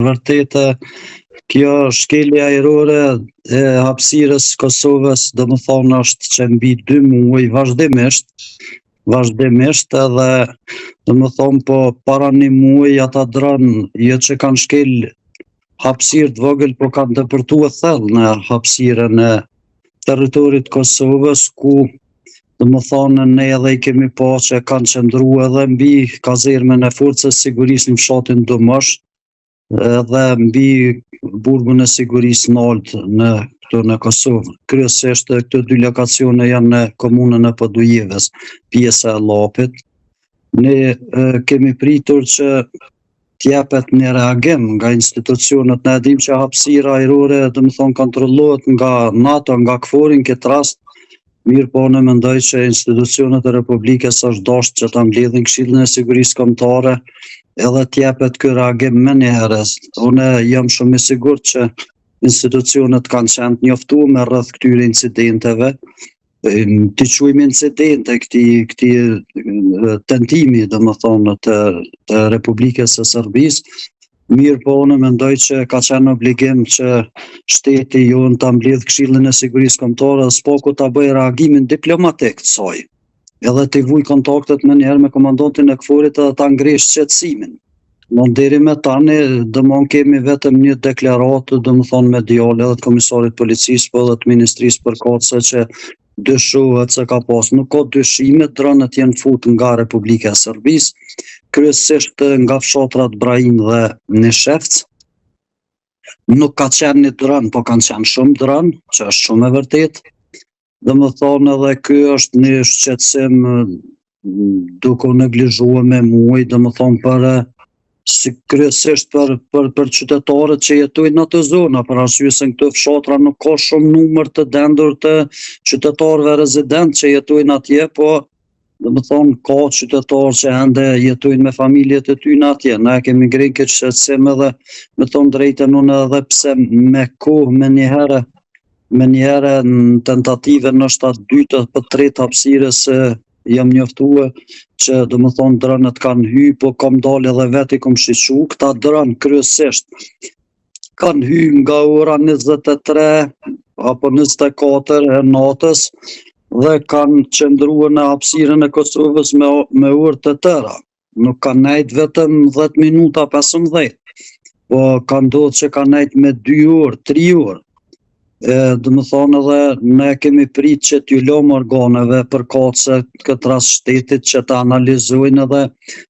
vërtetë kjo shkelja ajrore e hapësirës Kosovës, domethënë është që mbi 2 muaj vazhdimisht edhe domethënë po para 1 muaji ata dranë jo që kanë shkel hapësirë të vogël, po kanë depërtuar thellë në hapësirën e territorit Kosovës, ku domethënë ne edhe i kemi pa që kanë qëndruar edhe mbi kazermën e forcës sigurisë në fshatin Domosh, edhe mbi burgun e sigurisë nalt në Kosovë. Kryesisht këto 2 lokacione janë në komunën e Podujevës, pjesa e Llapit. Ne kemi pritur që t'jepet një reagim nga institucionet. Ne dim që hapësira ajrore domethënë kontrollohet nga NATO, nga KFOR në këtë rast. Mirë po në mendoj që institucionet e Republikës është dashur që ta mbledhin Këshillin e Sigurisë Kombëtare edhe t'jepet ky reagim më një herë. Unë jam shumë i sigurt që institucionet kanë qenë të njoftuar rreth këtyre incidenteve. Ti quajmë incidente këti tentimi domethënë të Republikës së Serbisë. Mirë po unë mendoj që ka qenë obligim që shteti jonë ta mbledh Këshillin e Sigurisë Kombëtare dhe s'po ta bëj reagimin diplomatik të saj. Edhe të vuj kontaktet më njëherë me komandantin e KFOR-it edhe ta ngresh qetësimin. Deri me tani domon kemi vetëm një deklaratë domethënë mediale edhe të komisarit policisë po edhe të ministrisë përkatëse që dyshohet se ka pas, nuk ka dyshime, dronet janë fut nga Republika e Serbisë, kryesisht nga fshatrat Brahim dhe Nishevc. Nuk ka qenë një dron, po kanë qenë shumë dron, që është shumë e vërtetë. Domethënë edhe ky është një shqetësim duke u neglizhuar me muaj, domethënë për kryesisht për qytetarët që jetojnë në ato zona, për arsye se në këto fshatra nuk ka shumë numër të dendur të qytetarëve rezident që jetojnë atje, po domethënë ka qytetarë që ende jetojnë me familjet e tyre atje. Ne kemi ngritur këtë shqetësim edhe me thonë drejtën unë edhe pse me kohë me njëherë në tentative nështë atë 2 apo 3 hapësirës jam njoftuar që domethënë dronet kanë hyrë, po kam dalë edhe vetë i kam shiqu, këta dronë kryesisht kanë hyrë nga ora 23 apo 24 e natës dhe kanë qëndruar në hapësirën e Kosovës me orë të tëra. Nuk kanë nejt vetëm 10 minuta 15, po kanë ndodhur që kanë nejt me 2 orë, 3 orë. Domethënë edhe ne kemi prit që t'ju lëmë organeve përkatëse këtë rast shtetit që ta analizojnë edhe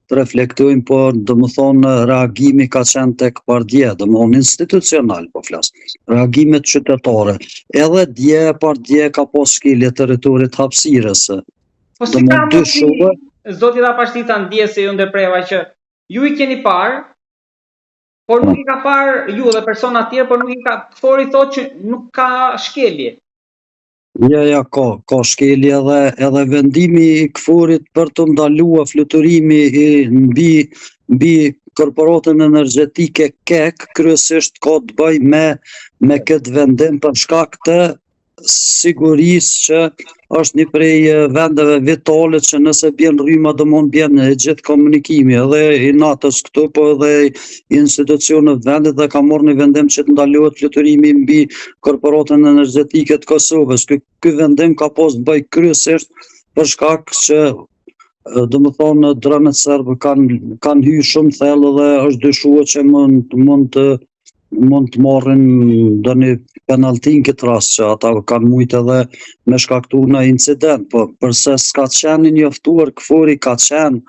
të reflektojnë, po domethënë reagimi ka qenë tek pardje, domethënë institucional po flas. Reagimet qytetare. Edhe dje pardje ka pas shkelje territorit hapësirës. Po si ka zoti Rapashtita ndje se ju ndërpreva që ju i keni parë, por nuk i ka parë ju dhe persona tjerë, por nuk i ka KFOR-i thotë që nuk ka shkelje. Ja, ka shkelje edhe vendimi i KFOR-it për të ndaluar fluturimi mbi korporatën energjetike KEK kryesisht ka të bëjë me këtë vendim për shkak të sigurisë që është një prej vendeve vitale që nëse bjen rryma domon bjen gjithë komunikimi edhe i natës këtu po edhe i institucionet vendit dhe ka marrë një vendim që të ndalohet fluturimi mbi korporatën energjetike të Kosovës. Ky vendim ka pas të bëjë kryesisht për shkak që domethënë dronet serbe kanë hyrë shumë thellë dhe është dyshuar që mund të marrin doni penalti në këtë rast që ata kanë mujtë edhe me shkaktuar në incident, po përse s'ka qenë njoftuar KFOR-i ka qenë,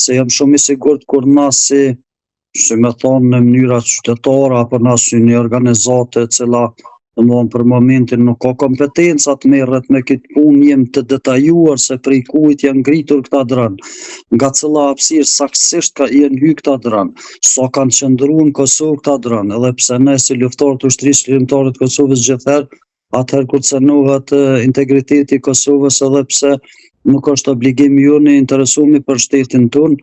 se jam shumë i sigurt kur na si me thonë në mënyra qytetare apo na si një organizate e cila domthonë për momentin nuk ka kompetenca të merret me këtë punë, jem të detajuar se prej kujt janë ngritur këta dronë, nga cilla hapësirë saktësisht janë hyrë këta dronë, sa kanë qëndruar në Kosovë këta dronë, edhe pse ne si luftarë të ushtrisë lëndimtare të Kosovës gjithherë, atëherë kur cënohet integriteti i Kosovës edhe pse nuk është obligim jonë interesumi për shtetin tonë,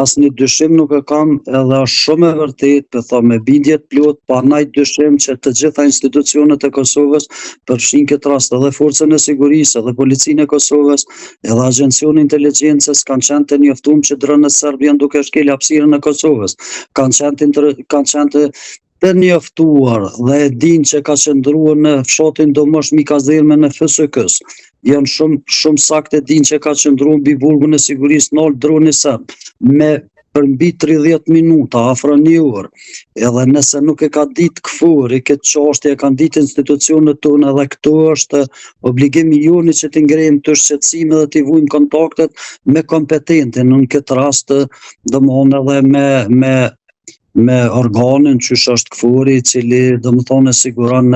asnjë dyshim nuk e kam, edhe është shumë e vërtet, për thënë me bindje të plot, pa ndaj dyshim që të gjitha institucionet e Kosovës, përfshin këtë rast edhe Forcën e Sigurisë, edhe Policinë e Kosovës, edhe Agjencioni i Inteligjencës kanë qenë të njoftuar që dronet serb janë duke shkel hapësirën e Kosovës. Kanë qenë të njoftuar dhe e din që ka qëndruar në fshatin Domosh Mikazerme në FSK-s. Janë shumë saktë din që ka qëndruar mbi burgun e sigurisë nal droni serb me për mbi 30 minuta, afro 1 orë. Edhe nëse nuk e ka ditë KFOR-i këtë çështje, e kanë ditë institucionet tona, dhe këto është obligimi joni që t'i ngrejmë të shqetësime dhe t'i vujmë kontaktet me kompetentin, në këtë rast domthonë edhe me organin që është KFOR-i, i cili domethënë siguron